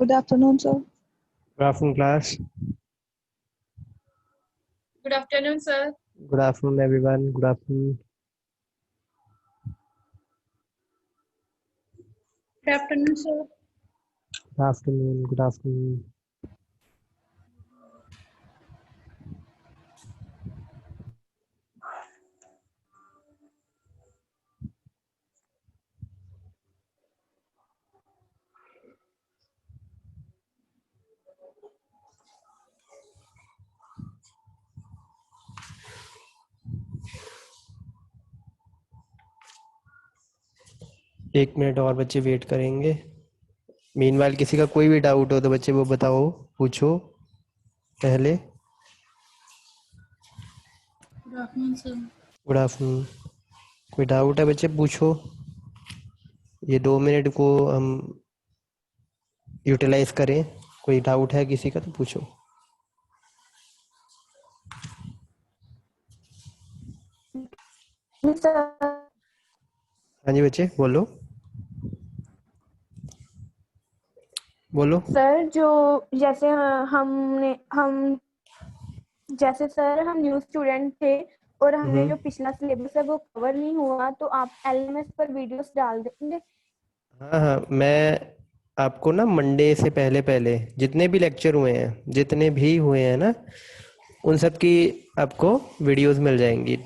Good afternoon, sir. Good afternoon, class. Good afternoon, sir. Good afternoon, everyone. Good afternoon. Good afternoon, sir. Good afternoon. Good afternoon. एक minute और बच्चे wait करेंगे। Meanwhile किसी का कोई भी डाउट हो तो बच्चे वो बताओ, पूछो पहले। Good afternoon, sir. Good afternoon. कोई डाउट है बच्चे, पूछो। ये 2 मिनट को हम यूटिलाइज करें। कोई डाउट है किसी का तो पूछो। हाँ जी बच्चे, बोलो बोलो। सर जो जैसे जैसे सर हम न्यू स्टूडेंट थे और हमने जो पिछला सिलेबस है वो कवर नहीं हुआ, तो आप एलएमएस पर वीडियोस डाल देंगे? हाँ, मैं आपको ना मंडे से पहले पहले जितने भी लेक्चर हुए हैं ना, उन सब की आपको वीडियोस मिल जाएंगी।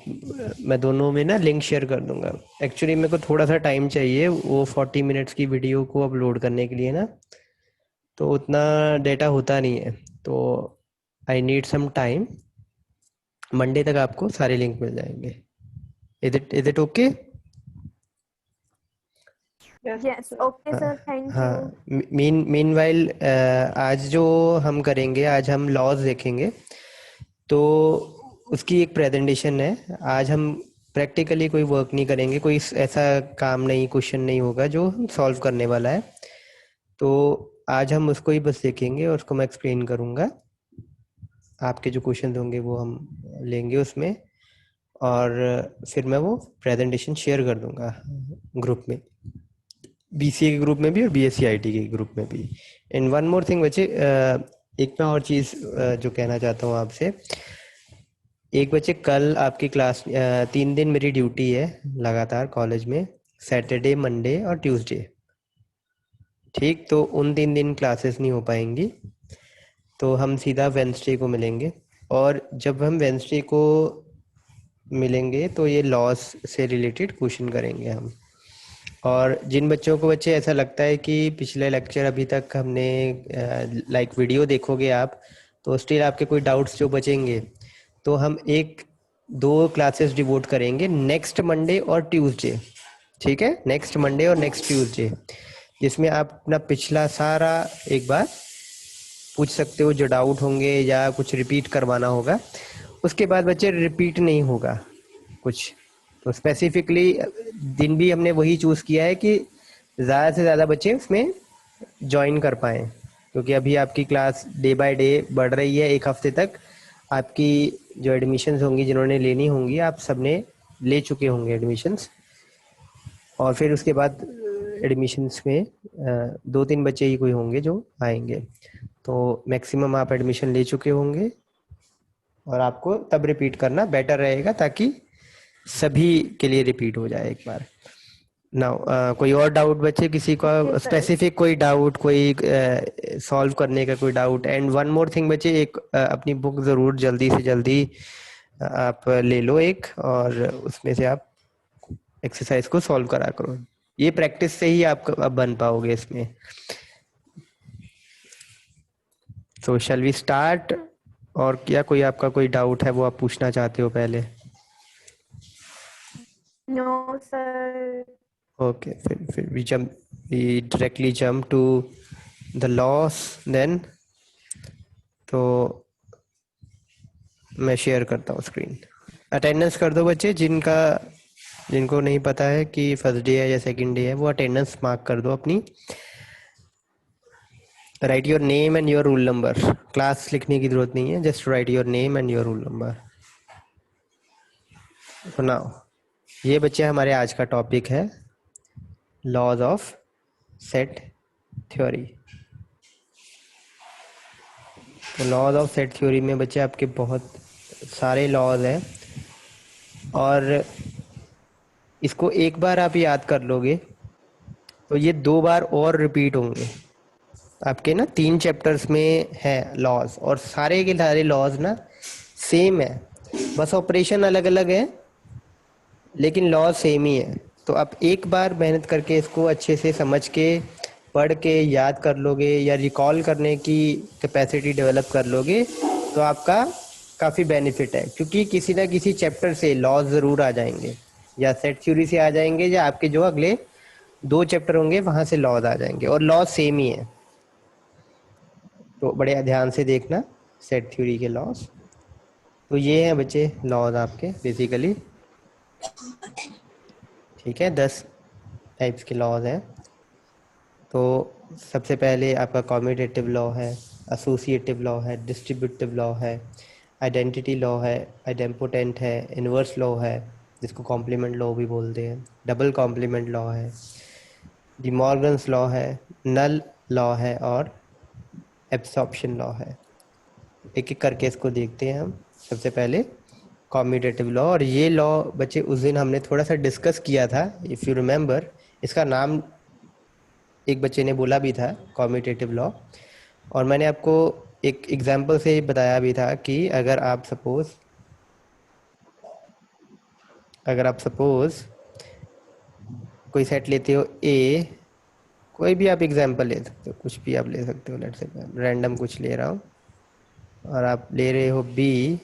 मैं दोनों में ना लिंक शेयर कर दूंगा। एक्चुअली मेरे को थोड़ा सा टाइम चाहिए वो 40 मिनट्स की वीडियो को अपलोड करने के लिए ना, तो उतना डेटा होता नहीं है, तो I need some time. Monday तक आपको सारे लिंक मिल जाएंगे। Is it okay? Yes, okay sir, thank you. हाँ, मीनवाइल आज जो हम करेंगे, आज हम लॉज देखेंगे, तो उसकी एक प्रेजेंटेशन है। आज हम प्रैक्टिकली कोई वर्क नहीं करेंगे, कोई ऐसा काम नहीं, क्वेश्चन नहीं होगा जो हम सॉल्व करने वाला है। तो आज हम उसको ही बस देखेंगे और उसको मैं एक्सप्लेन करूँगा। आपके जो क्वेश्चन होंगे वो हम लेंगे उसमें, और फिर मैं वो प्रेजेंटेशन शेयर कर दूंगा ग्रुप में, बीसीए के ग्रुप में भी और बीएससी आईटी के ग्रुप में भी। एंड वन मोर थिंग बच्चे, एक मैं और चीज़ जो कहना चाहता हूँ आपसे। एक बच्चे, कल आपकी क्लास 3 दिन मेरी ड्यूटी है लगातार कॉलेज में, सैटरडे, मंडे और ट्यूसडे। ठीक, तो उन 3 दिन क्लासेस नहीं हो पाएंगी, तो हम सीधा वेंसडे को मिलेंगे। और जब हम वेंसडे को मिलेंगे तो ये लॉस से रिलेटेड क्वेश्चन करेंगे हम। और जिन बच्चों को बच्चे ऐसा लगता है कि पिछले लेक्चर अभी तक हमने लाइक वीडियो देखोगे आप, तो स्टिल आपके कोई डाउट्स जो बचेंगे, तो हम 1-2 क्लासेस डिवोट करेंगे नेक्स्ट मंडे और ट्यूसडे। ठीक है, नेक्स्ट मंडे और नेक्स्ट ट्यूसडे, जिसमें आप अपना पिछला सारा एक बार पूछ सकते हो जो डाउट होंगे, या कुछ रिपीट करवाना होगा। उसके बाद बच्चे रिपीट नहीं होगा कुछ, तो स्पेसिफिकली दिन भी हमने वही चूज़ किया है कि ज़्यादा से ज़्यादा बच्चे उसमें ज्वाइन कर पाएँ, क्योंकि अभी आपकी क्लास डे बाय डे बढ़ रही है। एक हफ्ते तक आपकी जो एडमिशन्स होंगी, जिन्होंने लेनी होंगी, आप सबने ले चुके होंगे एडमिशन्स, और फिर उसके बाद एडमिशन्स में 2-3 बच्चे ही कोई होंगे जो आएंगे, तो मैक्सिमम आप एडमिशन ले चुके होंगे, और आपको तब रिपीट करना बेटर रहेगा ताकि सभी के लिए रिपीट हो जाए एक बार। नाउ कोई और डाउट बच्चे, किसी का Okay, sir. स्पेसिफिक कोई डाउट, कोई सॉल्व करने का कोई doubt? And one more thing बच्चे, एक अपनी बुक ज़रूर जल्दी से जल्दी आप ले लो एक, और उसमें से आप एक्सरसाइज को सॉल्व करा करो। ये प्रैक्टिस से ही आप अब बन पाओगे इसमें। तो शैल वी स्टार्ट? और क्या कोई आपका कोई डाउट है वो आप पूछना चाहते हो पहले? No sir. ओके, फिर we directly jump to the loss then. तो मैं शेयर करता हूँ स्क्रीन। अटेंडेंस कर दो बच्चे, जिनको नहीं पता है कि फर्स्ट डे है या सेकंड डे है, वो अटेंडेंस मार्क कर दो अपनी। Right your name and your rule number. Class लिखने की जरूरत नहीं है, just right your name and your rule number. सुनाओ, ये बच्चे हमारे आज का टॉपिक है लॉज ऑफ सेट थ्योरी। तो लॉज ऑफ सेट थ्योरी में बच्चे आपके बहुत सारे लॉज हैं, और इसको एक बार आप याद कर लोगे तो ये 2 बार और रिपीट होंगे आपके ना। 3 चैप्टर्स में है लॉज, और सारे के सारे लॉज ना सेम है, बस ऑपरेशन अलग अलग है, लेकिन लॉज सेम ही है। तो आप एक बार मेहनत करके इसको अच्छे से समझ के पढ़ के याद कर लोगे, या रिकॉल करने की कैपेसिटी डेवलप कर लोगे, तो आपका काफ़ी बेनिफिट है। क्योंकि किसी ना किसी चैप्टर से लॉज ज़रूर आ जाएंगे, या सेट थ्योरी से आ जाएंगे, या आपके जो अगले 2 चैप्टर होंगे वहाँ से लॉज आ जाएंगे, और लॉज सेम ही है। तो बड़े ध्यान से देखना सेट थ्योरी के लॉज। तो ये हैं बच्चे लॉज आपके बेसिकली, ठीक है। 10 टाइप्स के लॉज हैं। तो सबसे पहले आपका कॉम्यूटेटिव लॉ है, एसोसिएटिव लॉ है, डिस्ट्रीब्यूटिव लॉ है, आइडेंटिटी लॉ है, आइडेम्पोटेंट है, इन्वर्स लॉ है जिसको कॉम्प्लीमेंट लॉ भी बोलते हैं, डबल कॉम्प्लीमेंट लॉ है, डी मॉर्गन्स लॉ है, नल लॉ है, और एब्सॉर्प्शन लॉ है। एक एक करके इसको देखते हैं हम। सबसे पहले कॉम्यूटेटिव लॉ, और ये लॉ बच्चे उस दिन हमने थोड़ा सा डिस्कस किया था, इफ़ यू रिमेंबर। इसका नाम एक बच्चे ने बोला भी था, कॉम्यूटेटिव लॉ, और मैंने आपको एक एग्जांपल से बताया भी था कि अगर आप सपोज कोई सेट लेते हो ए, कोई भी आप एग्जांपल ले सकते हो, कुछ भी आप ले सकते हो, लेट्स से रैंडम कुछ ले रहा हूँ, और आप ले रहे हो बी,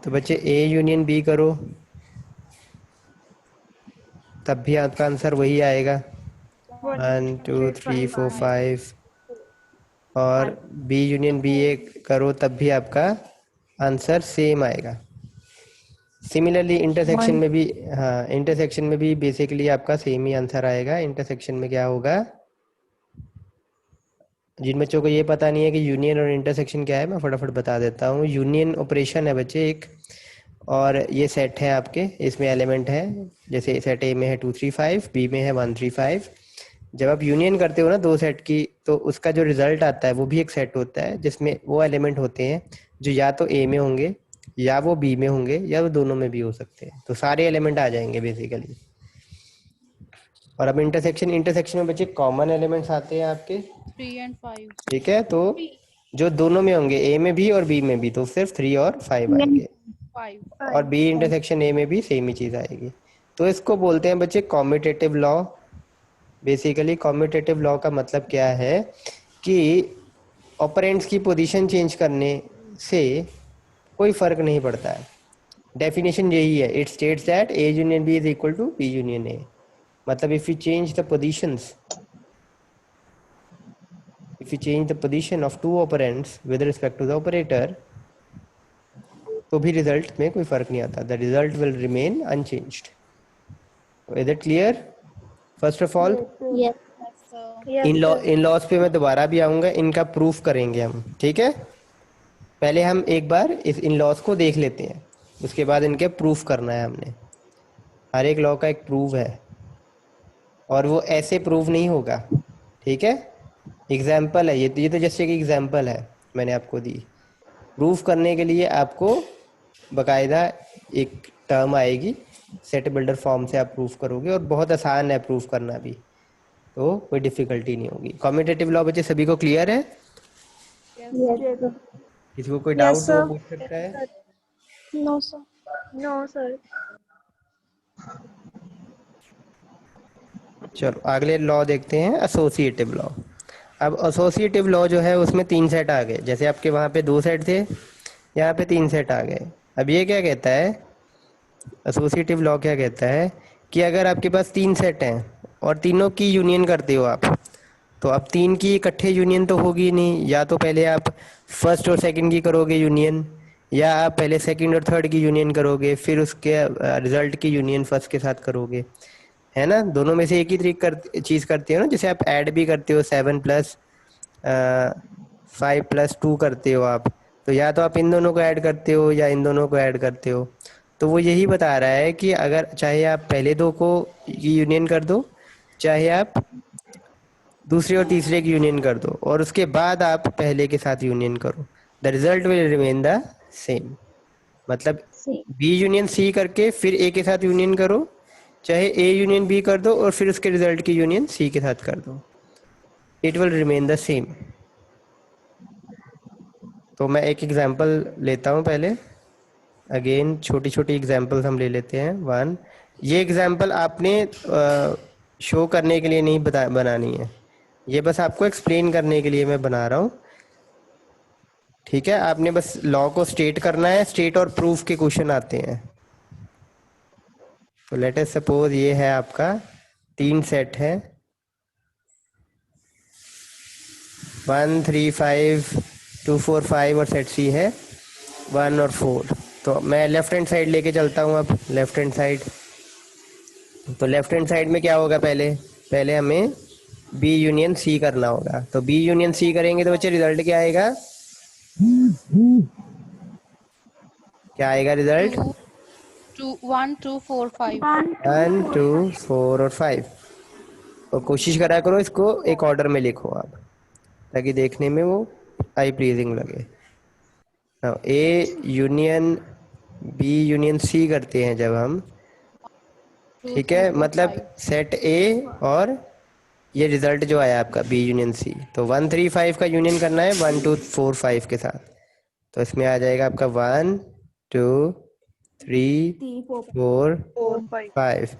तो बच्चे ए यूनियन बी करो, तब भी आपका आंसर वही आएगा, 1 2 3 4 5। और बी यूनियन बी ए करो, तब भी आपका आंसर सेम आएगा। सिमिलरली इंटरसेक्शन में भी, हाँ, इंटरसेक्शन में भी बेसिकली आपका सेम ही आंसर आएगा। इंटरसेक्शन में क्या होगा, जिन बच्चों को ये पता नहीं है कि यूनियन और इंटरसेक्शन क्या है, मैं फटाफट बता देता हूँ। यूनियन ऑपरेशन है बच्चे एक, और ये सेट है आपके, इसमें एलिमेंट है, जैसे सेट ए में है 2 3 5, बी में है 1 3 5। जब आप यूनियन करते हो ना 2 सेट की, तो उसका जो रिजल्ट आता है वो भी एक सेट होता है, जिसमें वो एलिमेंट होते हैं जो या तो ए में होंगे, या वो बी में होंगे, या वो दोनों में भी हो सकते हैं। तो सारे एलिमेंट आ जाएंगे बेसिकली। और अब इंटरसेक्शन में बच्चे कॉमन एलिमेंट्स आते हैं आपके 3 and 5. ठीक है। तो जो दोनों में होंगे, ए में भी और बी में भी, तो सिर्फ 3 और 5 आएंगे, 5. और बी इंटरसेक्शन ए में भी सेम ही चीज आएगी। तो इसको बोलते हैं बच्चे commutative law. Basically commutative law का मतलब क्या है कि ऑपरेंड्स की पोजीशन चेंज करने से कोई फर्क नहीं पड़ता है। डेफिनेशन यही है, it states that A union B is equal to B union A. मतलब if you change the positions, if you change the position of two operands with respect to the operator, तो भी result में कोई फर्क नहीं आता, the result will remain unchanged. Is it clear? First of all, Yes, sir. In loss पे मैं दोबारा भी आऊंगा, इनका प्रूफ करेंगे हम, ठीक है। पहले हम एक बार इस इन लॉस को देख लेते हैं, उसके बाद इनके प्रूफ करना है हमने। हर एक लॉ का एक प्रूफ है, और वो ऐसे प्रूफ नहीं होगा, ठीक है। एग्जाम्पल है ये तो जैसे कि एग्जाम्पल है मैंने आपको दी। प्रूफ करने के लिए आपको बकायदा एक टर्म आएगी, सेट बिल्डर फॉर्म से आप प्रूफ करोगे, और बहुत आसान है प्रूफ करना भी, तो कोई डिफिकल्टी नहीं होगी। कम्यूटेटिव लॉ बच्चे सभी को क्लियर है? किसी को कोई डाउट तो वो पूछ सकता है। No, sir. No, sir. चलो अगले लॉ देखते हैं, एसोसिएटिव लॉ। अब एसोसिएटिव लॉ जो है उसमें 3 सेट आ गए, जैसे आपके वहाँ पे 2 सेट थे, यहाँ पे 3 सेट आ गए। अब ये क्या कहता है, एसोसिएटिव लॉ क्या कहता है कि अगर आपके पास 3 सेट हैं और तीनों की यूनियन करते हो आप, तो अब 3 की इकट्ठे यूनियन तो होगी नहीं, या तो पहले आप फर्स्ट और सेकंड की करोगे यूनियन, या आप पहले सेकंड और थर्ड की यूनियन करोगे, फिर उसके रिजल्ट की यूनियन फर्स्ट के साथ करोगे, है ना। दोनों में से एक ही चीज़ करते हो ना, जैसे आप ऐड भी करते हो, 7 + 5 + 2 करते हो आप, तो या तो आप इन दोनों को ऐड करते हो या इन दोनों को ऐड करते हो। तो वो यही बता रहा है कि अगर चाहे आप पहले 2 को यूनियन कर दो, चाहे आप दूसरे और तीसरे की यूनियन कर दो और उसके बाद आप पहले के साथ यूनियन करो, the result will remain the same. मतलब बी यूनियन सी करके फिर ए के साथ यूनियन करो, चाहे ए यूनियन बी कर दो और फिर उसके रिजल्ट की यूनियन सी के साथ कर दो, it will remain the same. तो मैं एक एग्जांपल लेता हूँ पहले, अगेन छोटी छोटी एग्जांपल्स हम ले लेते हैं। वन, ये एग्जांपल आपने शो करने के लिए नहीं बनानी है, ये बस आपको एक्सप्लेन करने के लिए मैं बना रहा हूँ। ठीक है, आपने बस लॉ को स्टेट करना है, स्टेट और प्रूफ के क्वेश्चन आते हैं। तो लेट अस सपोज ये है आपका 3 सेट है, 1 3 5 2 4 5 और सेट सी है 1 और 4। तो मैं लेफ्ट हैंड साइड लेके चलता हूँ। अब लेफ्ट हैंड साइड, तो लेफ्ट हैंड साइड में क्या होगा, पहले पहले हमें बी यूनियन सी करना होगा। तो बी यूनियन सी करेंगे तो बच्चे रिजल्ट क्या आएगा, क्या आएगा रिजल्ट, 1 2 4 5. 1 2 4 और 5। और कोशिश करा करो इसको एक ऑर्डर में लिखो आप, ताकि देखने में वो आई प्लीजिंग लगे। A union B union C करते हैं जब हम, 2 ठीक 3 है, 4 मतलब 5. सेट ए और ये रिजल्ट जो आया आपका बी यूनियन सी, तो 1 3 5 का यूनियन करना है 1 2 4 5 के साथ। तो इसमें आ जाएगा आपका 1 2 3 4 5।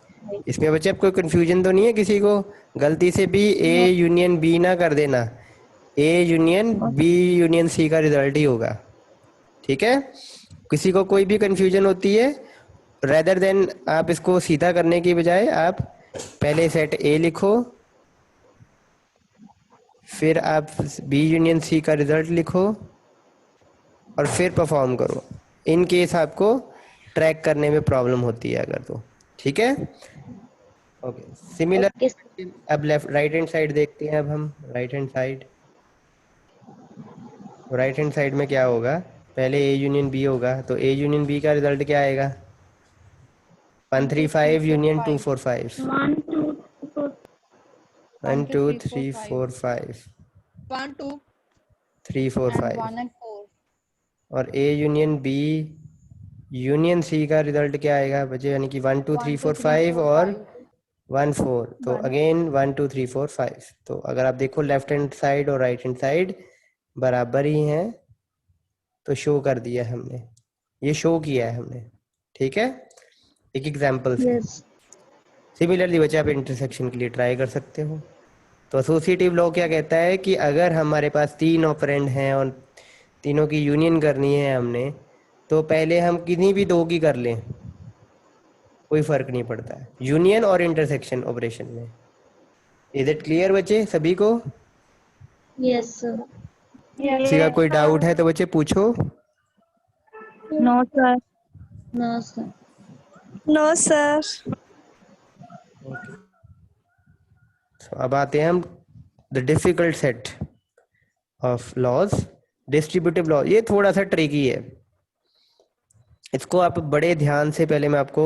इसमें बच्चे आपको कन्फ्यूजन तो नहीं है किसी को, गलती से भी ए यूनियन बी ना कर देना, A union B union C का रिजल्ट ही होगा। ठीक है, किसी को कोई भी कन्फ्यूजन होती है, रेदर देन आप इसको सीधा करने की बजाय आप पहले सेट ए लिखो, फिर आप बी यूनियन सी का रिजल्ट लिखो और फिर परफॉर्म करो, इन केस आपको ट्रैक करने में प्रॉब्लम होती है अगर तो। ठीक है, ओके सिमिलर। अब लेफ्ट राइट हैंड साइड देखते हैं। अब हम right hand side, right hand side में क्या होगा, पहले ए यूनियन बी होगा, तो ए यूनियन बी का रिजल्ट क्या आएगा, 1 3 5 यूनियन 2 4 5, 1 2 3 4 5 1 2 3 4 and 5। 1 and 4. और A union B union C का रिजल्ट क्या आएगा बच्चे, यानी कि 1 2 3 1 2 4 3 5 4 और 5. 1 4। तो अगेन 1 2 3 4 5। तो अगर आप देखो लेफ्ट हैंड साइड और राइट हैंड साइड बराबर ही हैं, तो शो कर दिया हमने, ये शो किया है हमने। ठीक है, एक एग्जाम्पल से। सिमिलरली बच्चे आप इंटरसेक्शन के लिए ट्राई कर सकते हो। तो एसोसिएटिव लॉ क्या कहता है कि अगर हमारे पास 3 ऑपरेंड हैं और तीनों की यूनियन करनी है हमने, तो पहले हम किन्हीं भी 2 की कर लें, कोई फर्क नहीं पड़ता है, यूनियन और इंटरसेक्शन ऑपरेशन में। इज इट क्लियर बच्चे सभी को? Yes sir. किसी का कोई डाउट है तो बच्चे पूछो। No sir. No sir. No sir. Okay, तो अब आते हैं हम the difficult set of laws, distributive law. ये थोड़ा सा ट्रिकी है, इसको आप बड़े ध्यान से, पहले मैं आपको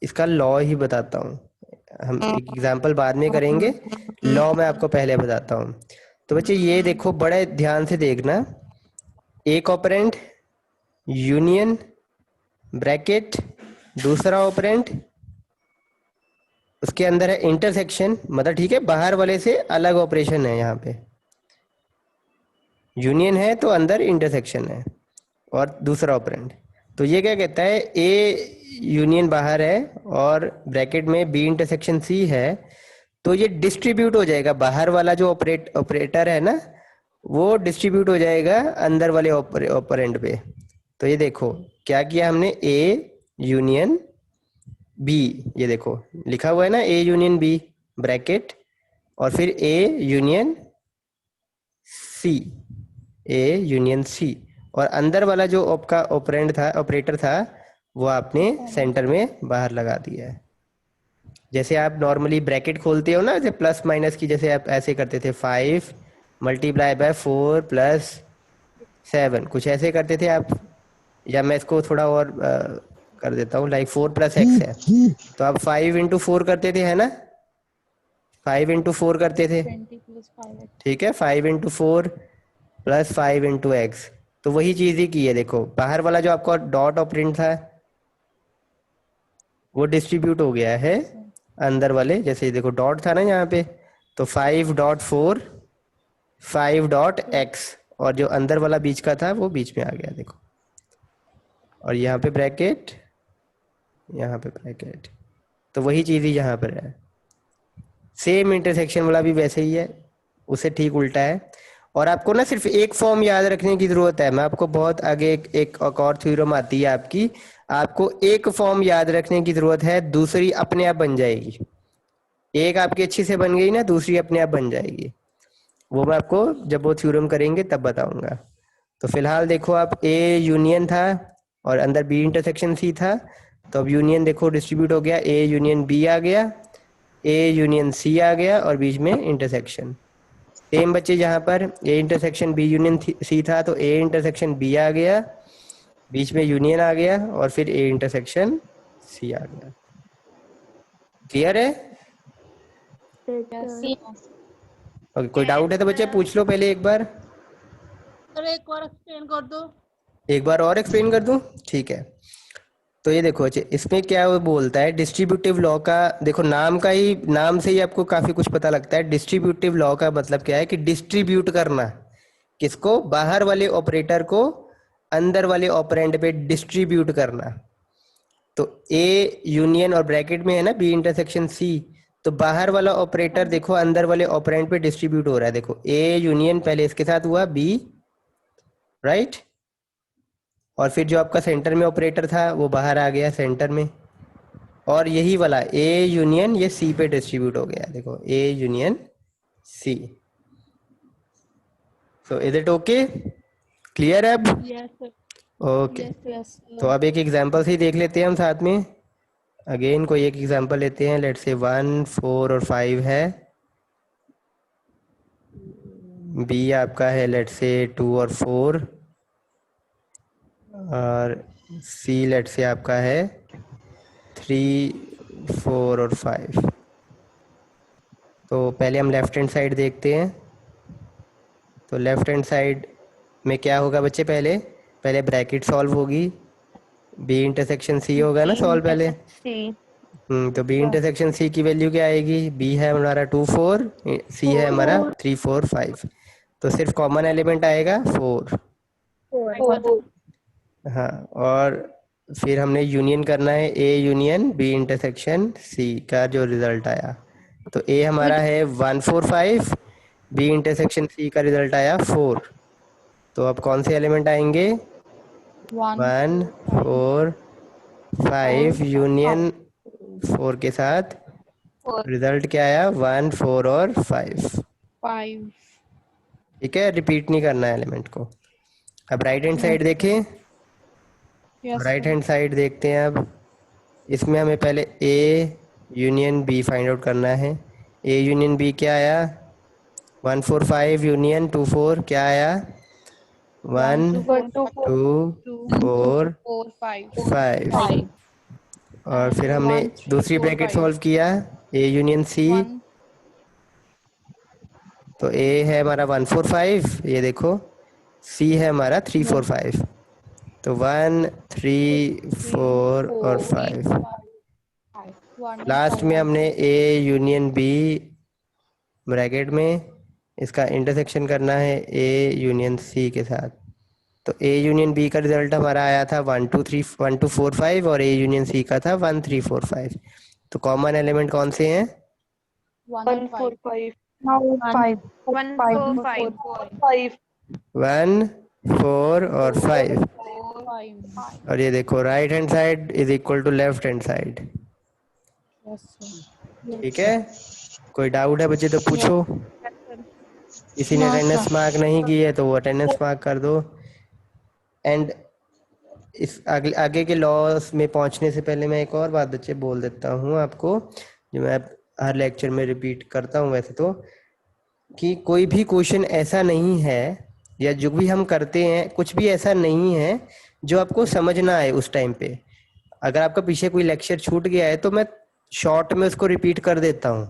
इसका लॉ ही बताता हूँ, हम एक एग्जांपल बाद में करेंगे, लॉ मैं आपको पहले बताता हूँ। तो बच्चे ये देखो, बड़े ध्यान से देखना, एक ऑपरेंड यूनियन ब्रैकेट, दूसरा ऑपरेंड उसके अंदर है इंटरसेक्शन, मतलब ठीक है बाहर वाले से अलग ऑपरेशन है, यहाँ पे यूनियन है तो अंदर इंटरसेक्शन है, और दूसरा ऑपरेंड। तो ये क्या कहता है, ए यूनियन बाहर है और ब्रैकेट में बी इंटरसेक्शन सी है, तो ये डिस्ट्रीब्यूट हो जाएगा, बाहर वाला जो ऑपरेटर है ना, वो डिस्ट्रीब्यूट हो जाएगा अंदर वाले ऑपरेंड पे। तो ये देखो क्या किया हमने, ए यूनियन बी, ये देखो लिखा हुआ है ना, ए यूनियन बी ब्रैकेट, और फिर ए यूनियन सी, ए यूनियन सी, और अंदर वाला जो आपका ऑपरेंड था, ऑपरेटर था, वो आपने सेंटर में बाहर लगा दिया है। जैसे आप नॉर्मली ब्रैकेट खोलते हो ना, जैसे प्लस माइनस की, जैसे आप ऐसे करते थे 5 मल्टीप्लाई बाय 4 प्लस 7, कुछ ऐसे करते थे आप, या मैं इसको थोड़ा और कर देता हूँ, लाइक 4 प्लस एक्स है, तो आप 5 इंटू 4 करते थे, है ना, 5 इंटू 4 करते थे, 20 plus 5x. ठीक है, 5 इंटू 4 प्लस 5 इंटू एक्स। तो वही चीज ही की है, देखो बाहर वाला जो आपका डॉट ऑपरेंड था वो डिस्ट्रीब्यूट हो गया है अंदर वाले, जैसे देखो डॉट था ना यहाँ पे, तो 5.4 5.x, और जो अंदर वाला बीच का था वो बीच में आ गया देखो, और यहाँ पे ब्रैकेट, यहाँ पे ब्रैकेट। तो वही चीज ही यहाँ पर है। सेम इंटरसेक्शन वाला भी वैसे ही है, उसे ठीक उल्टा है। और आपको ना सिर्फ एक फॉर्म याद रखने की जरूरत है, मैं आपको बहुत आगे एक और थ्योरम आती है आपकी, आपको एक फॉर्म याद रखने की जरूरत है, दूसरी अपने आप बन जाएगी। एक आपकी अच्छी से बन गई ना, दूसरी अपने आप बन जाएगी। वो मैं आपको जब वो थ्योरम करेंगे तब बताऊंगा। तो फिलहाल देखो आप, ए यूनियन था और अंदर बी इंटरसेक्शन सी था, तो अब यूनियन देखो डिस्ट्रीब्यूट हो गया, ए यूनियन बी आ गया, ए यूनियन सी आ गया और बीच में इंटरसेक्शन। सेम बच्चे जहाँ पर A intersection B union C था, तो ए इंटरसेक्शन बी आ गया, बीच में यूनियन आ गया और फिर ए इंटरसेक्शन सी आ गया। क्लियर है? Yes. ओके, कोई डाउट है तो बच्चे पूछ लो पहले एक बार। सर एक और एक्सप्लेन कर दो। एक बार और एक्सप्लेन कर दूं? ठीक है। तो ये देखो बच्चे, इसमें क्या वो बोलता है डिस्ट्रीब्यूटिव लॉ का, देखो नाम का ही, नाम से ही आपको काफी कुछ पता लगता है। डिस्ट्रीब्यूटिव लॉ का मतलब क्या है कि डिस्ट्रीब्यूट करना, किसको? बाहर वाले ऑपरेटर को अंदर वाले ऑपरेंड पे डिस्ट्रीब्यूट करना। तो ए यूनियन और ब्रैकेट में है ना बी इंटरसेक्शन सी, तो बाहर वाला ऑपरेटर देखो अंदर वाले ऑपरेंड पे डिस्ट्रीब्यूट हो रहा है। देखो ए यूनियन पहले इसके साथ हुआ बी, राइट, और फिर जो आपका सेंटर में ऑपरेटर था वो बाहर आ गया सेंटर में, और यही वाला ए यूनियन ये सी पे डिस्ट्रीब्यूट हो गया। देखो A union C. So is it okay? Clear है अब? Yes sir. ओके, Yes. तो अब एक एग्जांपल से ही देख लेते हैं हम साथ में। अगेन कोई एक एग्जांपल लेते हैं, लेट्स से 1 4 और 5 है, बी आपका है लेट्स से 2 और 4, और सी लेट्स से आपका है 3 4 और 5। तो पहले हम लेफ्ट हैंड साइड देखते हैं। तो लेफ्ट हैंड साइड में क्या होगा बच्चे? पहले पहले ब्रैकेट सॉल्व होगी, बी इंटरसेक्शन सी होगा ना सॉल्व पहले। तो बी इंटरसेक्शन सी की वैल्यू क्या आएगी? बी है हमारा 2 4, सी है हमारा 3 4 5, तो सिर्फ कॉमन एलिमेंट आएगा 4। हाँ, और फिर हमने यूनियन करना है A union B intersection C का जो रिजल्ट आया, तो ए हमारा है 1 4 5, बी इंटरसेक्शन सी का रिजल्ट आया 4। तो अब कौन से एलिमेंट आएंगे? 1 4 5 यूनियन 4 के साथ रिजल्ट क्या आया? 1 4 और 5। 5. ठीक है, रिपीट नहीं करना है एलिमेंट को। अब राइट हैंड साइड देखें। Yes right sir. Hand side देखते हैं। अब इसमें हमें पहले A union B find out करना है। ए यूनियन बी क्या आया? 1 4 5 यूनियन 2 4 क्या आया? 1 2 4 4 5. 5। और फिर हमने 1 3 दूसरी 4 ब्रैकेट 5. सॉल्व किया, ए यूनियन सी। 1 तो ए है हमारा 1 4 5, ये देखो, सी है हमारा 3 4 5। तो 1 3 4 और 5। 1 लास्ट में हमने ए यूनियन बी ब्रैकेट में इसका इंटरसेक्शन करना है ए यूनियन सी के साथ। तो ए यूनियन बी का रिजल्ट हमारा आया था 1 2 4 5, और ए यूनियन सी का था 1 3 4 5। तो कॉमन एलिमेंट कौन से हैं? 1 4 5. 5 1 4 5 1 4 और 5। 5. और ये देखो right hand side is equal to left hand side. Yes sir. ठीक है, कोई डाउट है बच्चे तो पूछो। किसी ने अटेंडेंस मार्क नहीं की है तो वो अटेंडेंस मार्क कर दो। एंड इस आगे के लॉस में पहुंचने से पहले मैं एक और बात बच्चे बोल देता हूँ आपको, जो मैं हर लेक्चर में रिपीट करता हूँ वैसे तो, कि कोई भी क्वेश्चन ऐसा नहीं है, या जो भी हम करते हैं कुछ भी ऐसा नहीं है जो आपको समझ ना आए उस टाइम पे। अगर आपका पीछे कोई लेक्चर छूट गया है तो मैं शॉर्ट में उसको रिपीट कर देता हूँ,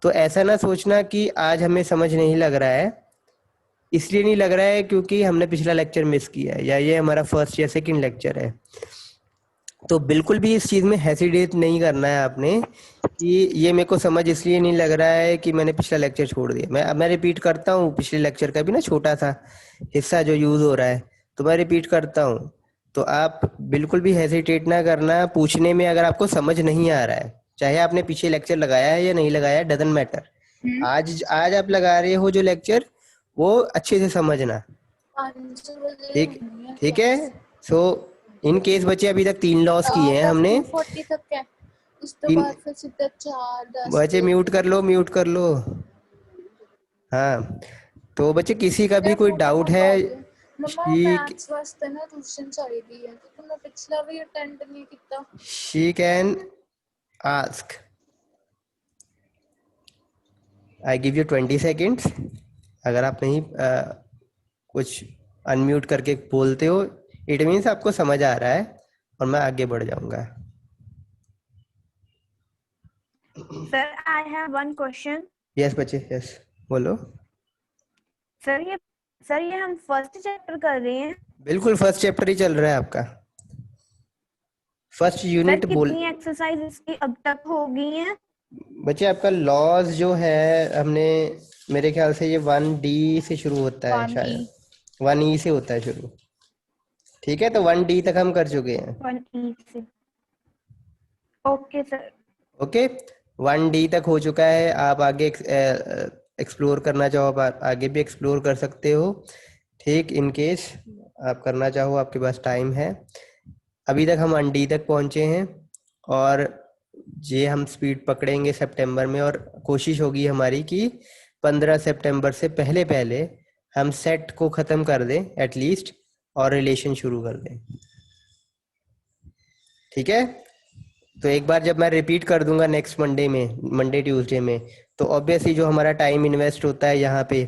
तो ऐसा ना सोचना कि आज हमें समझ नहीं लग रहा है, इसलिए नहीं लग रहा है क्योंकि हमने पिछला लेक्चर मिस किया है या ये हमारा फर्स्ट या सेकंड लेक्चर है। तो बिल्कुल भी इस चीज़ में हेसिटेट नहीं करना है आपने कि ये मेरे को समझ इसलिए नहीं लग रहा है कि मैंने पिछला लेक्चर छोड़ दिया। मैं रिपीट करता हूँ पिछले लेक्चर का भी ना छोटा सा हिस्सा जो यूज़ हो रहा है, तो मैं रिपीट करता हूँ। तो आप बिल्कुल भी हेसिटेट ना करना पूछने में अगर आपको समझ नहीं आ रहा है, चाहे आपने पीछे लेक्चर लगाया है या नहीं लगाया, डजंट मैटर। आज आज आप लगा रहे हो जो लेक्चर, वो अच्छे से समझना। ठीक ठीक है। सो इन केस बच्चे अभी तक 3 लॉस किए हैं हमने। 240 तक है, उसके तीन बाद फिर सीधा 4 10 बच्चे म्यूट कर लो, म्यूट कर लो। हाँ, तो बच्चे किसी का भी कोई डाउट है? मम्मा शी मैथ्स वास्ते ना ट्यूशन चाहिदी है क्योंकि मैं पिछला भी अटेंड नहीं किया। She can ask. I give you 20 seconds. अगर आप नहीं कुछ अनम्यूट करके बोलते हो, इट मीन्स आपको समझ आ रहा है और मैं आगे बढ़ जाऊंगा। Sir, I have one question. Yes बच्चे, यस बोलो। सर ये हम फर्स्ट चैप्टर कर रहे हैं। बिल्कुल फर्स्ट चैप्टर ही चल रहा है आपका, फर्स्ट सर यूनिट बोल। कितनी एक्सरसाइज इसकी अब तक हो गई हैं? बच्चे आपका लॉज जो है, हमने मेरे ख्याल से ये 1D से शुरू होता है, 1E शायद 1E से होता है शुरू। ठीक है, तो 1D तक हम कर चुके हैं। 1E से। Okay sir. ओके, 1D तक हो चुका है। आप आगे एक्सप्लोर करना चाहो, आप आगे भी एक्सप्लोर कर सकते हो। ठीक, इन केस आप करना चाहो, आपके पास टाइम है। अभी तक हम 1D तक पहुंचे हैं और ये हम स्पीड पकड़ेंगे सितंबर में, और कोशिश होगी हमारी कि 15 सितंबर से पहले पहले हम सेट को ख़त्म कर दें एटलीस्ट, और रिलेशन शुरू कर दें। ठीक है, तो एक बार जब मैं रिपीट कर दूंगा नेक्स्ट मंडे ट्यूसडे में, तो ऑब्वियसली जो हमारा टाइम इन्वेस्ट होता है यहाँ पे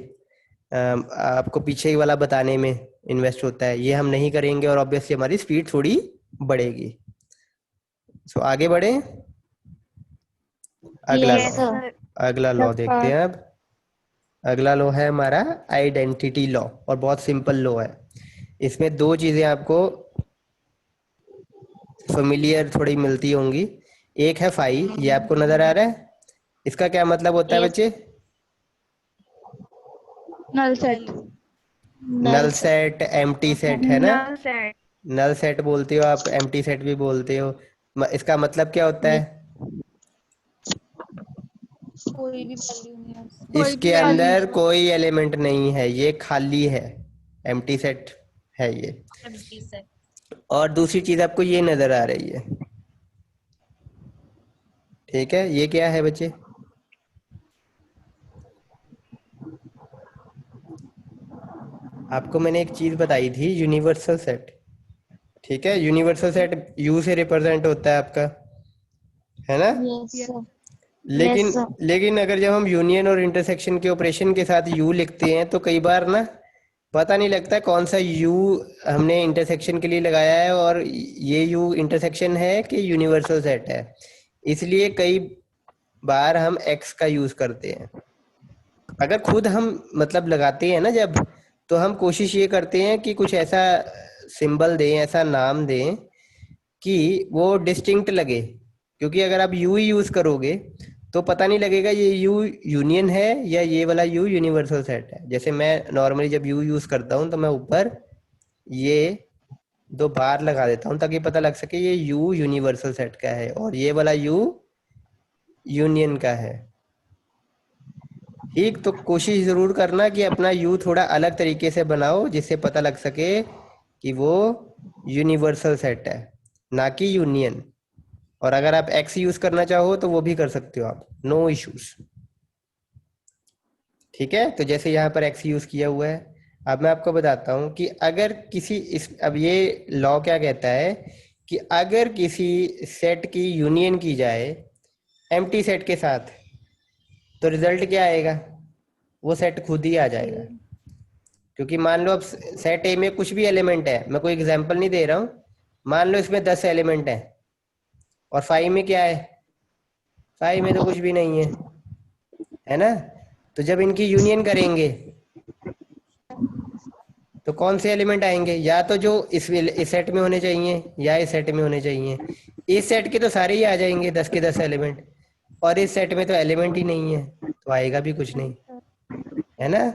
आपको पीछे वाला बताने में इन्वेस्ट होता है, ये हम नहीं करेंगे और ऑब्वियसली हमारी स्पीड थोड़ी बढ़ेगी। सो आगे बढ़े। अगला Yes, लॉ, sir. अगला लॉ देखते हैं अब। अगला लॉ है हमारा आइडेंटिटी लॉ, और बहुत सिंपल लॉ है। इसमें दो चीजें आपको फेमिलियर थोड़ी मिलती होंगी। एक है फाई, ये आपको नजर आ रहा है, इसका क्या मतलब होता है Yes. बच्चे? Null set. Null set, empty set, है ना? Null set. नल सेट बोलते हो आप, एम्प्टी सेट भी बोलते हो। इसका मतलब क्या होता है? कोई भी वैल्यू नहीं है उसकी। कोई इसके भी value अंदर नहीं। कोई एलिमेंट नहीं है, ये खाली है, एम्प्टी सेट है ये। Empty set. और दूसरी चीज आपको ये नजर आ रही है, ठीक है, ये क्या है बच्चे? आपको मैंने एक चीज बताई थी, यूनिवर्सल सेट। ठीक है, यूनिवर्सल सेट यू से रिप्रेजेंट होता है आपका, है ना? Yes, sir. लेकिन Yes, sir. लेकिन अगर जब हम यूनियन और इंटरसेक्शन के ऑपरेशन के साथ यू लिखते हैं तो कई बार ना पता नहीं लगता कौन सा यू हमने इंटरसेक्शन के लिए लगाया है और ये यू इंटरसेक्शन है कि यूनिवर्सल सेट है। इसलिए कई बार हम एक्स का यूज करते हैं। अगर खुद हम मतलब लगाते हैं ना जब, तो हम कोशिश ये करते हैं कि कुछ ऐसा सिंबल दें, ऐसा नाम दें कि वो डिस्टिंक्ट लगे, क्योंकि अगर आप यू ही यूज करोगे तो पता नहीं लगेगा ये यू यूनियन है या ये वाला यू यूनिवर्सल सेट है। जैसे मैं नॉर्मली जब यू यूज करता हूँ तो मैं ऊपर ये 2 बार लगा देता हूँ ताकि पता लग सके ये यू यूनिवर्सल सेट का है और ये वाला यू यूनियन का है। ठीक, तो कोशिश जरूर करना कि अपना यू थोड़ा अलग तरीके से बनाओ जिससे पता लग सके कि वो यूनिवर्सल सेट है, ना कि यूनियन। और अगर आप एक्स यूज करना चाहो तो वो भी कर सकते हो आप, नो इश्यूज। ठीक है, तो जैसे यहाँ पर एक्स यूज किया हुआ है। अब मैं आपको बताता हूँ कि अगर किसी अब ये लॉ क्या कहता है कि अगर किसी सेट की यूनियन की जाए एम्प्टी सेट के साथ तो रिजल्ट क्या आएगा? वो सेट खुद ही आ जाएगा। क्योंकि मान लो अब सेट ए में कुछ भी एलिमेंट है, मैं कोई एग्जांपल नहीं दे रहा हूँ, मान लो इसमें 10 एलिमेंट है और 5 में क्या है? 5 में तो कुछ भी नहीं है, है ना। तो जब इनकी यूनियन करेंगे तो कौन से एलिमेंट आएंगे, या तो जो इस सेट में होने चाहिए या इस सेट में होने चाहिए। इस सेट के तो सारे ही आ जाएंगे 10 के 10 एलिमेंट, और इस सेट में तो एलिमेंट ही नहीं है तो आएगा भी कुछ नहीं, है ना।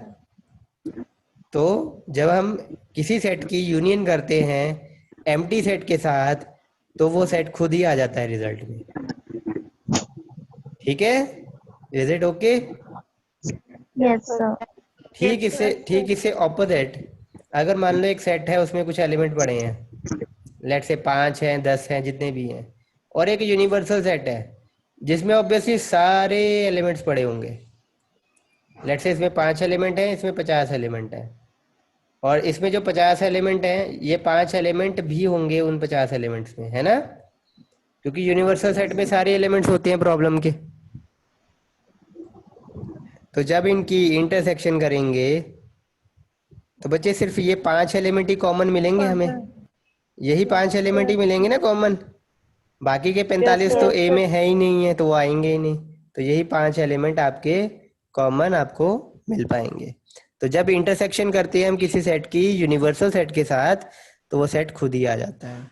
तो जब हम किसी सेट की यूनियन करते हैं एम्प्टी सेट के साथ तो वो सेट खुद ही आ जाता है रिजल्ट में। ठीक है, is it okay? Yes, sir. ठीक इससे ऑपोजिट, अगर मान लो एक सेट है उसमें कुछ एलिमेंट पड़े हैं, लेट से 5 हैं 10 हैं जितने भी हैं, और एक यूनिवर्सल सेट है जिसमें ऑब्वियसली सारे एलिमेंट्स पड़े होंगे। लेट से इसमें 5 एलिमेंट हैं, इसमें 50 एलिमेंट हैं, और इसमें जो 50 एलिमेंट हैं ये 5 एलिमेंट भी होंगे उन 50 एलिमेंट्स में, है ना, क्योंकि यूनिवर्सल सेट में सारे एलिमेंट्स होते हैं प्रॉब्लम के। तो जब इनकी इंटरसेक्शन करेंगे तो बच्चे सिर्फ ये 5 एलिमेंट ही कॉमन मिलेंगे हमें, यही 5 एलिमेंट ही मिलेंगे ना कॉमन, बाकी के 45 तो ए में है ही नहीं है तो वो आएंगे ही नहीं। तो यही 5 एलिमेंट आपके कॉमन आपको मिल पाएंगे। तो जब इंटरसेक्शन करते हैं हम किसी सेट की यूनिवर्सल सेट के साथ तो वो सेट खुद ही आ जाता है।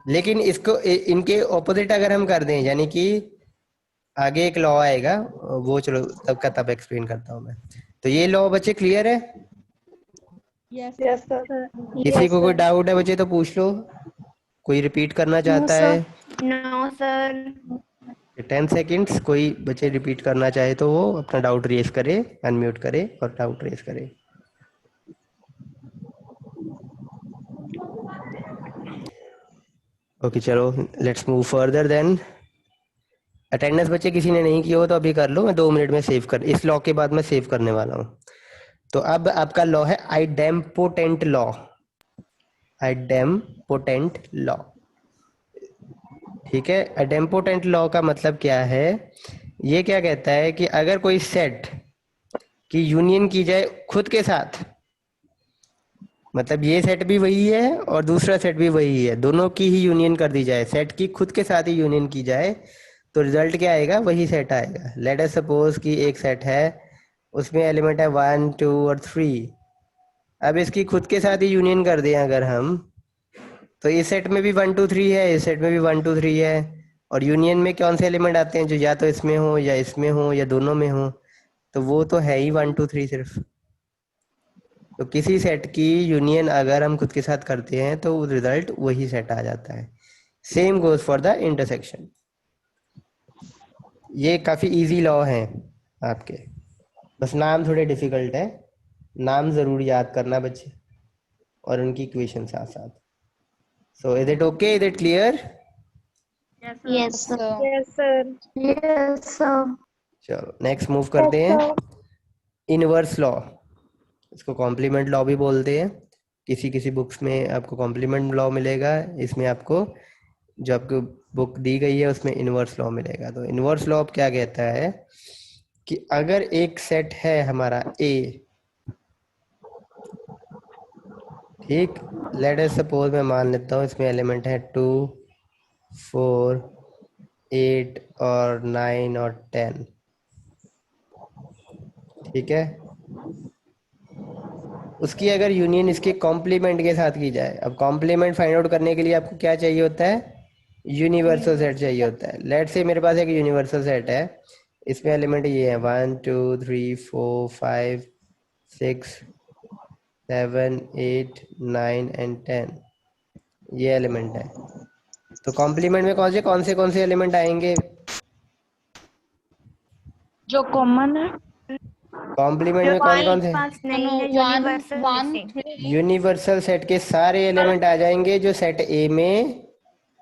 लेकिन इसको इनके ऑपोजिट अगर हम कर दें, यानी कि आगे एक लॉ आएगा, वो चलो तब का तब एक्सप्लेन करता हूँ मैं। तो ये लॉ बच्चे क्लियर है? Yes, sir. किसी को कोई डाउट है बच्चे तो पूछ लो, कोई रिपीट करना चाहता है? No sir. 10 सेकेंड्स, कोई बच्चे रिपीट करना चाहे तो वो अपना डाउट रेज करे, अनम्यूट करे और डाउट रेज करे। ओके चलो let's move further then. Attendance बच्चे किसी ने नहीं किया हो तो अभी कर लो, मैं 2 मिनट में सेव कर, इस लॉ के बाद मैं सेव करने वाला हूँ। तो अब आपका लॉ है आइडेम्पोटेंट लॉ। आइडेम्पोटेंट लॉ, ठीक है। आइडेम्पोटेंट लॉ का मतलब क्या है? ये क्या कहता है कि अगर कोई सेट की यूनियन की जाए खुद के साथ, मतलब ये सेट भी वही है और दूसरा सेट भी वही है, दोनों की ही यूनियन कर दी जाए, सेट की खुद के साथ ही यूनियन की जाए तो रिजल्ट क्या आएगा? वही सेट आएगा। लेट अस सपोज कि एक सेट है उसमें एलिमेंट है 1 2 और 3। अब इसकी खुद के साथ ही यूनियन कर दें अगर हम, तो इस सेट में भी 1 2 3 है, इस सेट में भी 1 2 3 है, और यूनियन में कौन से एलिमेंट आते हैं? जो या तो इसमें हो या इसमें हो या दोनों में हो, तो वो तो है ही 1 2 3 सिर्फ। तो किसी सेट की यूनियन अगर हम खुद के साथ करते हैं तो रिजल्ट वही सेट आ जाता है। Same goes for the intersection. ये काफी इजी लॉ है आपके, बस नाम थोड़े डिफिकल्ट है, नाम जरूर याद करना बच्चे और उनकी इक्वेशन साथ साथ। सो is it okay, is it clear? Yes, sir. Yes, sir. Yes, sir. चलो नेक्स्ट मूव करते हैं। इनवर्स लॉ, इसको कॉम्प्लीमेंट लॉ भी बोलते हैं। किसी किसी बुक्स में आपको कॉम्प्लीमेंट लॉ मिलेगा, इसमें आपको जो आपको बुक दी गई है उसमें इनवर्स लॉ मिलेगा। तो इनवर्स लॉ क्या कहता है कि अगर एक सेट है हमारा ए, ठीक, लेट अस सपोज मैं मान लेता हूँ इसमें एलिमेंट है 2 4 8 और 9 और 10, ठीक है। उसकी अगर यूनियन इसके कॉम्प्लीमेंट के साथ की जाए, अब कॉम्प्लीमेंट फाइंड आउट करने के लिए आपको क्या चाहिए होता है? यूनिवर्सल सेट चाहिए होता है। लेट से मेरे पास एक यूनिवर्सल सेट है, इसमें एलिमेंट ये है 1 2 3 4 5 6 7 8 9 एंड 10, ये एलिमेंट है। तो कॉम्प्लीमेंट में कौन से एलिमेंट आएंगे? जो कॉमन है। कॉम्प्लीमेंट में कौन से? नहीं है यूनिवर्सल। यूनिवर्सल सेट के सारे एलिमेंट आ जाएंगे जो सेट ए में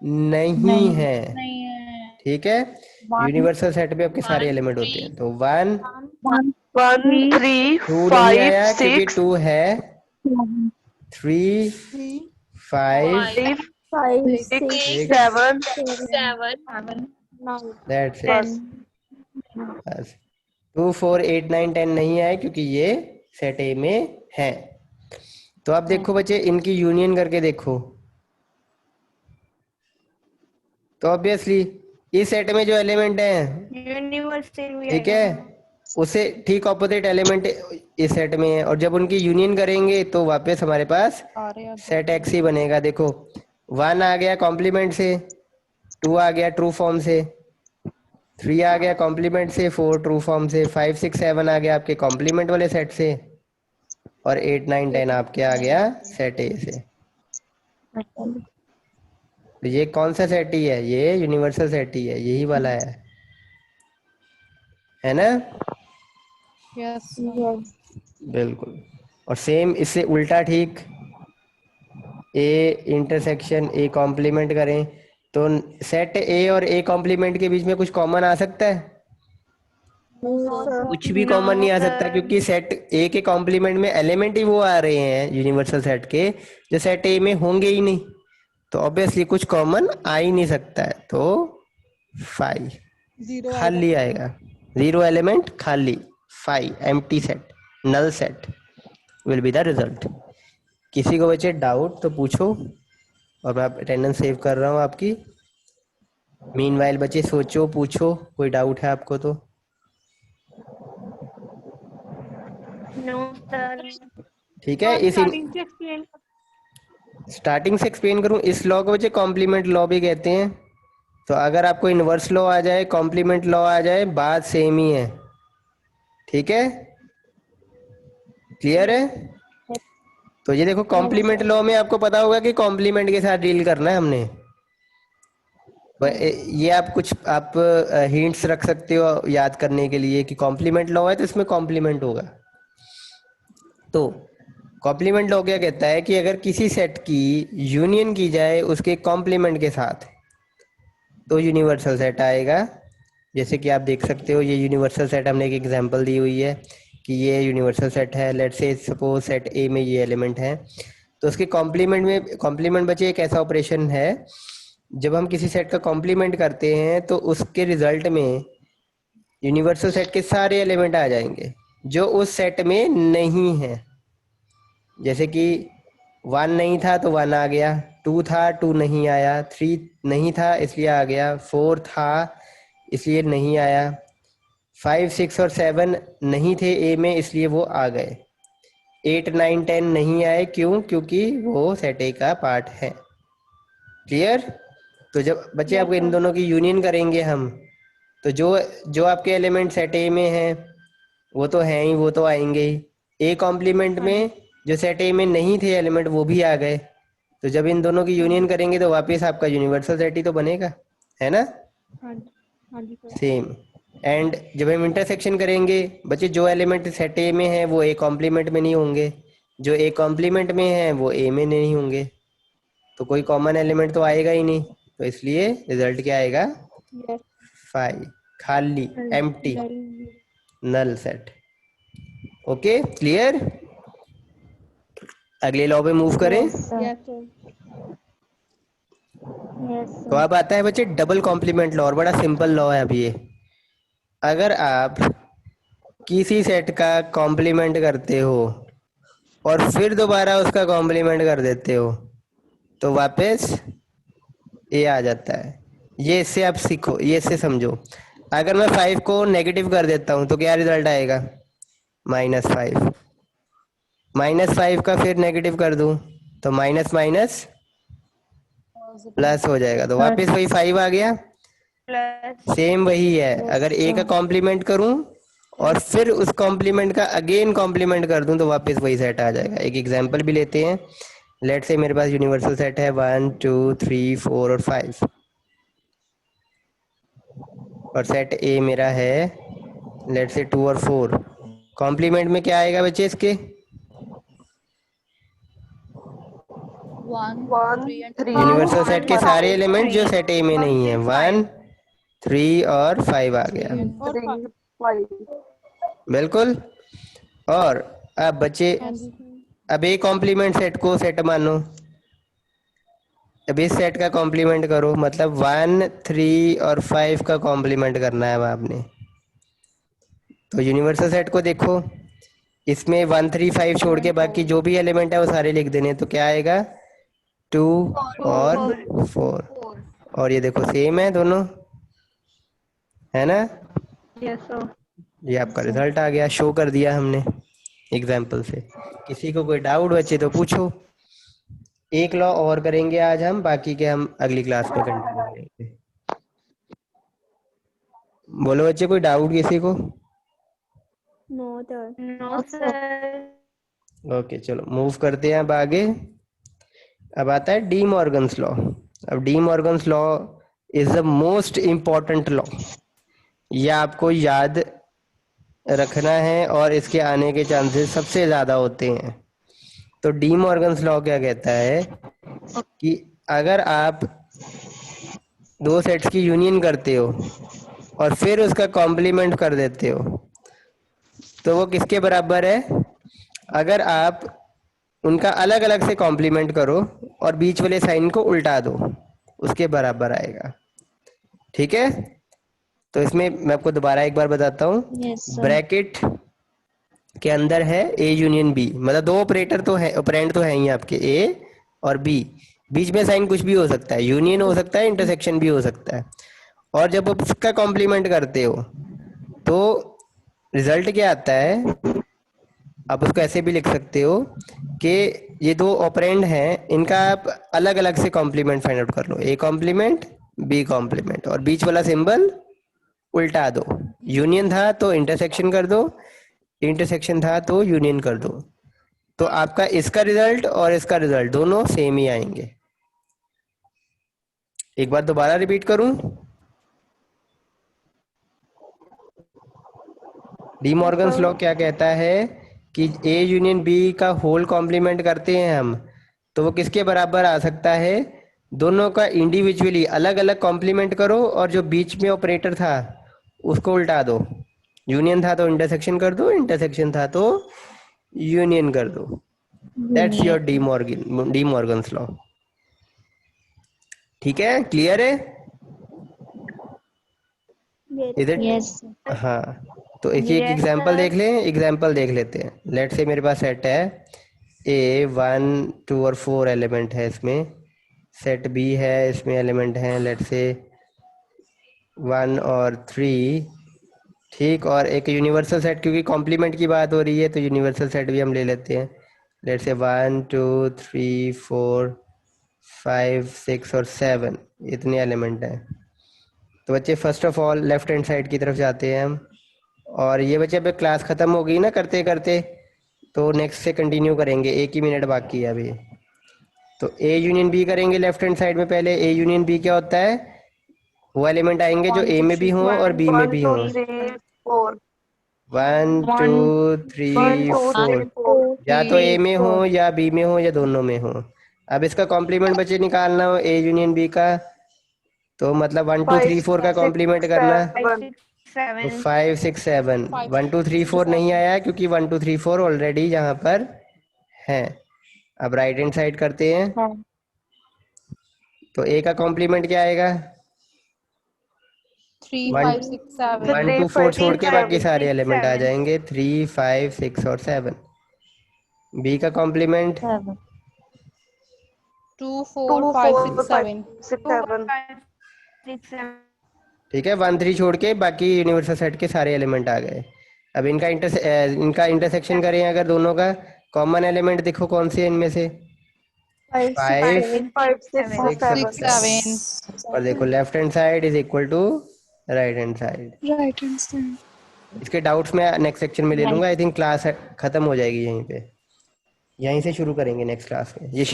नहीं है, ठीक है। यूनिवर्सल सेट में आपके सारे एलिमेंट होते हैं। तो 1 1 3 2 नहीं आया 5 क्योंकि 6 2 है, 3 5 5 6 6 7 दैट्स इट। 10 बस 2 4 8 9 10 नहीं आए क्योंकि ये सेट ए में है। तो आप देखो बच्चे, इनकी यूनियन करके देखो, तो ऑब्वियसली इस सेट में जो एलिमेंट है, यूनिवर्सल भी ठीक है, उससे ठीक ऑपोजिट एलिमेंट इस सेट में है, और जब उनकी यूनियन करेंगे तो वापस हमारे पास सेट एक्स ही बनेगा। देखो 1 आ गया कॉम्प्लीमेंट से, 2 आ गया ट्रू फॉर्म से, 3 आ गया कॉम्प्लीमेंट से, 4 ट्रू फॉर्म से, 5 6 7 आ गया आपके कॉम्प्लीमेंट वाले सेट से, और 8 9 10 आपके आ गया सेट ए से। तो ये कौन सा सेट ही है? ये यूनिवर्सल सेट ही है, यही वाला है ना? यस बिल्कुल। और सेम इससे उल्टा ठीक, ए इंटरसेक्शन ए कॉम्प्लीमेंट करें तो सेट ए और ए कॉम्प्लीमेंट के बीच में कुछ कॉमन आ सकता है? कुछ भी कॉमन नहीं आ सकता, क्योंकि सेट ए के कॉम्प्लीमेंट में एलिमेंट ही वो आ रहे हैं यूनिवर्सल सेट के जो सेट ए में होंगे ही नहीं, तो ऑब्वियसली कुछ कॉमन आ ही नहीं सकता है। तो 5 खाली आएगा, 0 एलिमेंट खाली, 5 empty set, null set will be the result. किसी को बचे डाउट तो पूछो, और मैं अटेंडेंस सेव कर रहा हूँ आपकी। मीनवाइल बच्चे सोचो, पूछो, कोई डाउट है आपको तो। No sir. ठीक है, इस स्टार्टिंग से एक्सप्लेन करूं, इस लॉ को बच्चे कॉम्प्लीमेंट लॉ भी कहते हैं। तो अगर आपको इनवर्स लॉ आ जाए, कॉम्प्लीमेंट लॉ आ जाए, बात सेम ही है। ठीक है, क्लियर है? तो ये देखो कॉम्प्लीमेंट लॉ में आपको पता होगा कि कॉम्प्लीमेंट के साथ डील करना है हमने। ये आप कुछ आप हिंट्स रख सकते हो याद करने के लिए कि कॉम्प्लीमेंट लॉ है तो इसमें कॉम्प्लीमेंट होगा। तो कॉम्प्लीमेंट लॉ क्या कहता है कि अगर किसी सेट की यूनियन की जाए उसके कॉम्प्लीमेंट के साथ तो यूनिवर्सल सेट आएगा। जैसे कि आप देख सकते हो, ये यूनिवर्सल सेट हमने एक एग्जांपल दी हुई है कि ये यूनिवर्सल सेट है। लेट्स से सपोज सेट ए में ये एलिमेंट है, तो उसके कॉम्प्लीमेंट में, कॉम्प्लीमेंट बचे एक ऐसा ऑपरेशन है जब हम किसी सेट का कॉम्प्लीमेंट करते हैं तो उसके रिजल्ट में यूनिवर्सल सेट के सारे एलिमेंट आ जाएंगे जो उस सेट में नहीं है। जैसे कि 1 नहीं था तो 1 आ गया, 2 था 2 नहीं आया, 3 नहीं था इसलिए आ गया, 4 था इसलिए नहीं आया, 5 6 और 7 नहीं थे ए में इसलिए वो आ गए, 8 9 10 नहीं आए, क्यों? क्योंकि वो सेट ए का पार्ट है। क्लियर? तो जब बच्चे आपको इन दोनों की यूनियन करेंगे हम, तो जो जो आपके एलिमेंट सेट ए में हैं वो तो हैं ही, वो तो आएंगे ही। ए कॉम्प्लीमेंट में जो सेट ए में नहीं थे एलिमेंट वो भी आ गए, तो जब इन दोनों की यूनियन करेंगे तो वापस आपका यूनिवर्सल सेट ही तो बनेगा, है ना? सेम। एंड जब हम इंटरसेक्शन करेंगे बच्चे, जो एलिमेंट सेट ए में है वो ए कॉम्प्लीमेंट में नहीं होंगे, जो ए कॉम्प्लीमेंट में है वो ए में नहीं होंगे, तो कोई कॉमन एलिमेंट तो आएगा ही नहीं, तो इसलिए रिजल्ट क्या आएगा? 5 खाली, empty, null set. Okay, clear? अगले लॉ पे मूव करें। तो अब आता है बच्चे डबल कॉम्प्लीमेंट लॉ, और बड़ा सिंपल लॉ है अभी ये। अगर आप किसी सेट का कॉम्प्लीमेंट करते हो और फिर दोबारा उसका कॉम्प्लीमेंट कर देते हो तो वापस ये आ जाता है। ये इससे आप सीखो, ये इससे समझो। अगर मैं 5 को नेगेटिव कर देता हूं तो क्या रिजल्ट आएगा? -5। -5 का फिर नेगेटिव कर दूं तो माइनस माइनस प्लस हो जाएगा, तो वापस वही 5 आ गया। सेम वही है, अगर ए का कॉम्प्लीमेंट करूं और फिर उस कॉम्प्लीमेंट का अगेन कॉम्प्लीमेंट कर दूं तो वापस वही सेट आ जाएगा। एक एग्जांपल भी लेते हैं। लेट से मेरे पास यूनिवर्सल सेट है 1 2 3 4 और 5, और सेट ए मेरा है लेट से 2 और 4। कॉम्प्लीमेंट में क्या आएगा बच्चे इसके? 1 3 यूनिवर्सल सेट के सारे एलिमेंट जो सेट ए में नहीं है, 1 3 और 5 आ गया। बिल्कुल। और अब बच्चे, अब ए कॉम्प्लीमेंट सेट को सेट मानो, अब इस सेट का कॉम्प्लीमेंट करो, मतलब 1 3 और 5 का कॉम्प्लीमेंट करना है अब आपने। तो यूनिवर्सल सेट को देखो, इसमें 1 3 5 छोड़ के बाकी जो भी एलिमेंट है वो सारे लिख देने, तो क्या आएगा? 2 और 4। और ये देखो सेम है दोनों, है ना? ये आपका रिजल्ट आ गया, शो कर दिया हमने एग्जाम्पल से। किसी को कोई डाउट बचे तो पूछो। एक लॉ और करेंगे आज हम, बाकी के हम अगली क्लास में कंटिन्यू करेंगे। बोलो बच्चे, कोई डाउट किसी को? No sir. No sir. Okay, चलो मूव करते हैं अब आगे। अब आता है डी मॉर्गन्स लॉ। अब De Morgan's law is the most important law. ये आपको याद रखना है और इसके आने के चांसेस सबसे ज्यादा होते हैं। तो डी मॉर्गन्स लॉ क्या कहता है कि अगर आप दो सेट्स की यूनियन करते हो और फिर उसका कॉम्प्लीमेंट कर देते हो तो वो किसके बराबर है? अगर आप उनका अलग अलग से कॉम्प्लीमेंट करो और बीच वाले साइन को उल्टा दो, उसके बराबर आएगा। ठीक है, तो इसमें मैं आपको दोबारा एक बार बताता हूँ। ब्रैकेट के अंदर है ए यूनियन बी, मतलब दो ऑपरेटर तो है, ऑपरेंड तो है ही आपके ए और बी। बीच में साइन कुछ भी हो सकता है, यूनियन हो सकता है, इंटरसेक्शन भी हो सकता है। और जब आप उसका कॉम्प्लीमेंट करते हो तो रिजल्ट क्या आता है? आप उसको ऐसे भी लिख सकते हो कि ये दो ऑपरेंड हैं, इनका आप अलग अलग से कॉम्प्लीमेंट फाइंड आउट कर लो। ए कॉम्प्लीमेंट, बी कॉम्प्लीमेंट, और बीच वाला सिंबल उल्टा दो। यूनियन था तो इंटरसेक्शन कर दो, इंटरसेक्शन था तो यूनियन कर दो। तो आपका इसका रिजल्ट और इसका रिजल्ट दोनों सेम ही आएंगे। एक बार दोबारा रिपीट करूं। डी मॉर्गन्स लॉ क्या कहता है कि ए यूनियन बी का होल कॉम्प्लीमेंट करते हैं हम, तो वो किसके बराबर आ सकता है? दोनों का इंडिविजुअली अलग अलग कॉम्प्लीमेंट करो और जो बीच में ऑपरेटर था उसको उल्टा दो। यूनियन था तो इंटरसेक्शन कर दो, इंटरसेक्शन था तो यूनियन कर दो। That's your D Morgan's law. ठीक है, क्लियर है? Is it? यस। हाँ, तो एक एक Yes, एग्जाम्पल sir. देख लें। एग्जाम्पल देख लेते हैं। लेट से मेरे पास सेट है ए, 1 2 और 4 एलिमेंट है इसमें। सेट बी है, इसमें एलिमेंट हैं लेट से 1 और 3। ठीक, और एक यूनिवर्सल सेट, क्योंकि कॉम्प्लीमेंट की बात हो रही है तो यूनिवर्सल सेट भी हम ले लेते हैं। लेट से 1 2 3 4 5 6 और 7 इतने एलिमेंट हैं। तो बच्चे first of all left hand side की तरफ जाते हैं हम। और ये बच्चे अब क्लास ख़त्म हो गई ना करते करते, तो नेक्स्ट से कंटिन्यू करेंगे, एक ही मिनट बाकी है अभी। तो ए यूनियन बी करेंगे लेफ्ट हैंड साइड में। पहले ए यूनियन बी क्या होता है? वो एलिमेंट आएंगे जो ए में भी हों और बी में भी हों। 1 2 3 4, या तो ए में हो या बी में हो या दोनों में हो। अब इसका कॉम्प्लीमेंट बच्चे निकालना हो ए यूनियन बी का, तो मतलब 1 2 3 4 का कॉम्प्लीमेंट करना। 5 6 तो 7 5 6 7, 1 2 3 4 नहीं आया क्योंकि 1 2 3 4 ऑलरेडी यहाँ पर है। अब राइट हैंड साइड करते हैं। तो ए का कॉम्प्लीमेंट क्या आएगा? 3 5 6 7 1 2 4 छोड़ के बाकी 5 सारे 6 एलिमेंट आ 7 जाएंगे, 3 5 6 और 7। बी का कॉम्प्लीमेंट 2 4 5 6 7 2 5 6 7 ठीक है। 1 3 छोड़ के बाकी यूनिवर्सल सेट के सारे एलिमेंट आ गए। अब इनका इंटरसेक्शन करें अगर, दोनों का कॉमन एलिमेंट देखो कौन से इनमें से? 5 6 6 7 और देखो left hand side is equal to right hand side. इसके डाउट्स मैं नेक्स्ट सेक्शन में ले लूंगा। आई थिंक क्लास खत्म हो जाएगी यहीं पे, यहीं से शुरू करेंगे नेक्स्ट क्लास में। ये